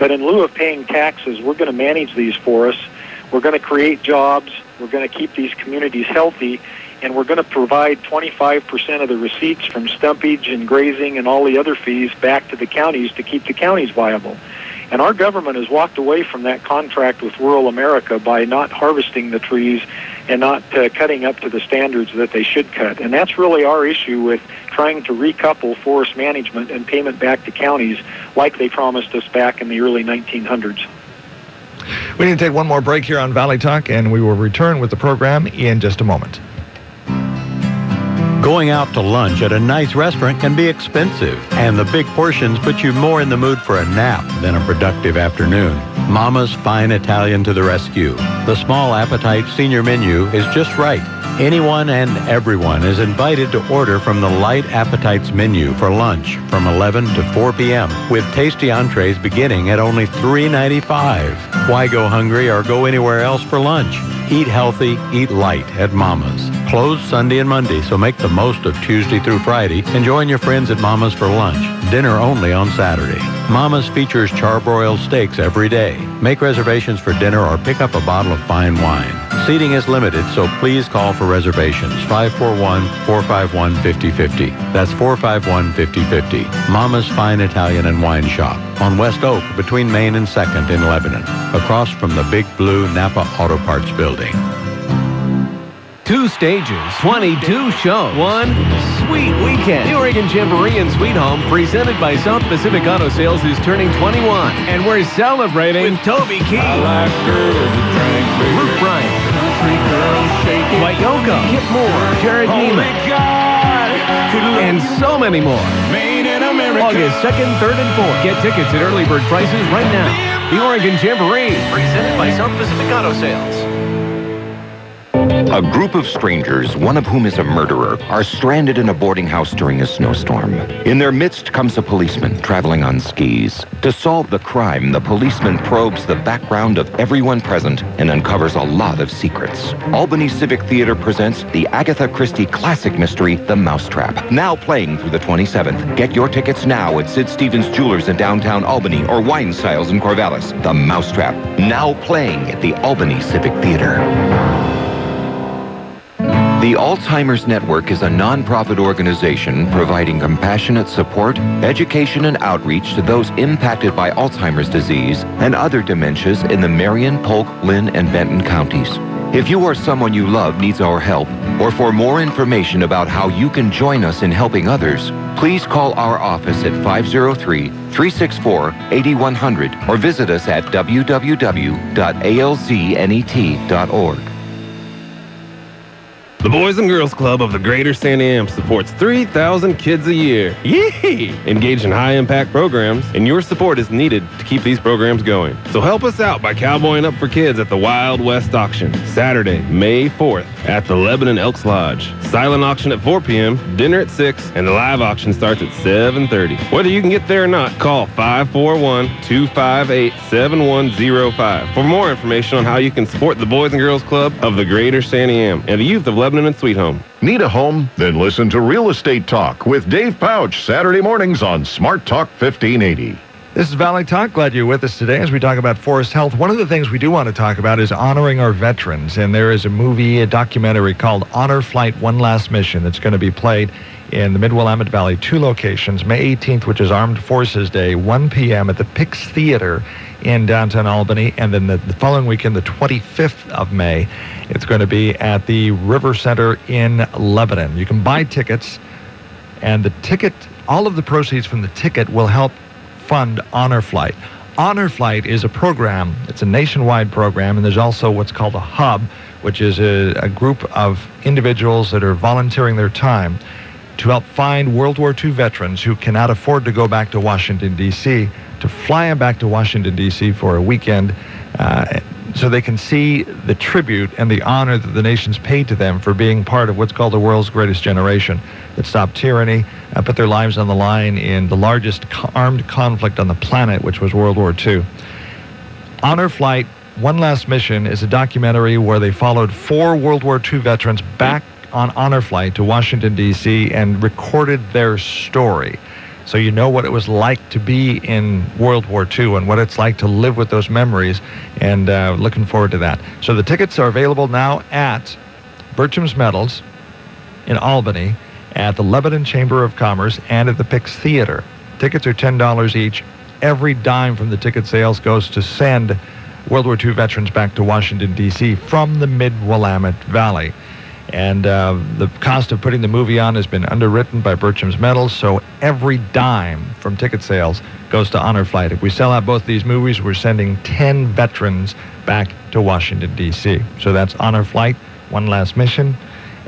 but in lieu of paying taxes, we're going to manage these forests, we're going to create jobs, we're going to keep these communities healthy, and we're going to provide 25% of the receipts from stumpage and grazing and all the other fees back to the counties to keep the counties viable. And our government has walked away from that contract with rural America by not harvesting the trees and not cutting up to the standards that they should cut. And that's really our issue with trying to recouple forest management and payment back to counties like they promised us back in the early 1900s. We need to take one more break here on Valley Talk, and we will return with the program in just a moment. Going out to lunch at a nice restaurant can be expensive, and the big portions put you more in the mood for a nap than a productive afternoon. Mama's Fine Italian to the rescue. The small appetite senior menu is just right. Anyone and everyone is invited to order from the Light Appetites menu for lunch from 11 to 4 p.m. with tasty entrees beginning at only $3.95. Why go hungry or go anywhere else for lunch? Eat healthy, eat light at Mama's. Closed Sunday and Monday, so make the most of Tuesday through Friday and join your friends at Mama's for lunch. Dinner only on Saturday. Mama's features charbroiled steaks every day. Make reservations for dinner or pick up a bottle of fine wine. Seating is limited, so please call for reservations. 541-451-5050. That's 451-5050. Mama's Fine Italian and Wine Shop on West Oak between Main and 2nd in Lebanon, across from the Big Blue Napa Auto Parts Building. 2 stages, 22 shows, one sweet weekend. The Oregon Jamboree in Sweet Home, presented by South Pacific Auto Sales, is turning 21. And we're celebrating with Toby Keith, Luke Bryan, Wyoko, Kip Moore, Jared Neiman, and so many more. August 2nd, 3rd, and 4th. Get tickets at early bird prices right now. The Oregon Jamboree, presented by South Pacific Auto Sales. A group of strangers, one of whom is a murderer, are stranded in a boarding house during a snowstorm. In their midst comes a policeman traveling on skis. To solve the crime, the policeman probes the background of everyone present and uncovers a lot of secrets. Albany Civic Theater presents the Agatha Christie classic mystery, The Mousetrap. Now playing through the 27th. Get your tickets now at Sid Stevens Jewelers in downtown Albany or Wine Styles in Corvallis. The Mousetrap. Now playing at the Albany Civic Theater. The Alzheimer's Network is a nonprofit organization providing compassionate support, education, and outreach to those impacted by Alzheimer's disease and other dementias in the Marion, Polk, Lynn, and Benton counties. If you or someone you love needs our help, or for more information about how you can join us in helping others, please call our office at 503-364-8100 or visit us at www.alznet.org. The Boys and Girls Club of the Greater Santa Am supports 3,000 kids a year. Yee! Engaged in high-impact programs, and your support is needed to keep these programs going. So help us out by cowboying up for kids at the Wild West Auction, Saturday, May 4th, at the Lebanon Elks Lodge. Silent auction at 4 p.m., dinner at 6, and the live auction starts at 7:30. Whether you can get there or not, call 541-258-7105 for more information on how you can support the Boys and Girls Club of the Greater Santa Am and the youth of Lebanon and Sweet Home. Need a home? Then listen to Real Estate Talk with Dave Pouch, Saturday mornings on Smart Talk 1580. This is Valley Talk. Glad you're with us today as we talk about forest health. One of the things we do want to talk about is honoring our veterans. And there is a documentary called Honor Flight, One Last Mission that's going to be played in the Mid-Willamette Valley, 2 locations. May 18th, which is Armed Forces Day, 1 p.m. at the Pix Theater in downtown Albany. And then the following weekend, the 25th of May, it's going to be at the River Center in Lebanon. You can buy tickets, and all of the proceeds from the ticket will help fund Honor Flight. Honor Flight is a program. It's a nationwide program, and there's also what's called a hub, which is a group of individuals that are volunteering their time to help find World War II veterans who cannot afford to go back to Washington, D.C., to fly them back to Washington, D.C. for a weekend so they can see the tribute and the honor that the nation's paid to them for being part of what's called the world's greatest generation that stopped tyranny, put their lives on the line in the largest armed conflict on the planet, which was World War II. Honor Flight, One Last Mission is a documentary where they followed 4 World War II veterans back on Honor Flight to Washington, D.C. and recorded their story. So you know what it was like to be in World War II and what it's like to live with those memories, and looking forward to that. So the tickets are available now at Bertram's Metals in Albany, at the Lebanon Chamber of Commerce, and at the Pix Theater. Tickets are $10 each. Every dime from the ticket sales goes to send World War II veterans back to Washington, D.C. from the Mid-Willamette Valley. And the cost of putting the movie on has been underwritten by Bertram's Metals, so every dime from ticket sales goes to Honor Flight. If we sell out both these movies, we're sending 10 veterans back to Washington, D.C. So that's Honor Flight, One Last Mission,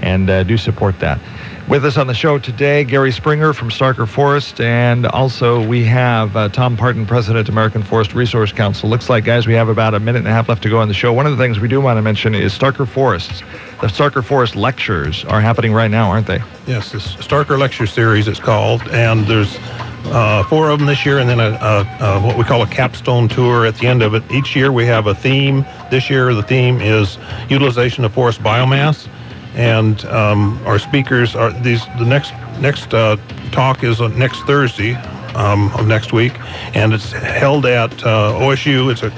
and do support that. With us on the show today, Gary Springer from Starker Forest, and also we have Tom Partin, President, American Forest Resource Council. Looks like, guys, we have about a minute and a half left to go on the show. One of the things we do want to mention is Starker Forests. The Starker Forest lectures are happening right now, aren't they? Yes, this Starker Lecture Series it's called, and there's 4 of them this year, and then what we call a capstone tour at the end of it. Each year we have a theme. This year the theme is utilization of forest biomass. And our speakers are the next talk is on next Thursday of next week, and it's held at OSU. It's a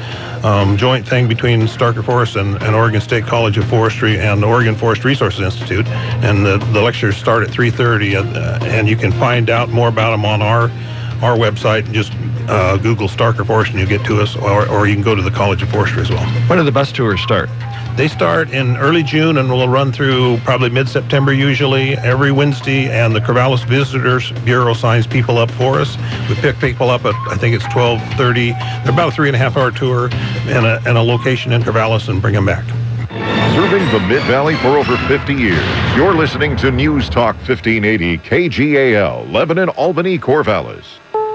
joint thing between Starker Forest and Oregon State College of Forestry and the Oregon Forest Resources Institute. And the lectures start at 3:30, and you can find out more about them on our website. Just Google Starker Forest and you get to us, or you can go to the College of Forestry as well. When do the bus tours start? They start in early June and will run through probably mid-September usually, every Wednesday, and the Corvallis Visitors Bureau signs people up for us. We pick people up at, I think it's 12:30. They're about a 3.5-hour tour and a location in Corvallis, and bring them back. Serving the Mid-Valley for over 50 years. You're listening to News Talk 1580 KGAL, Lebanon, Albany, Corvallis.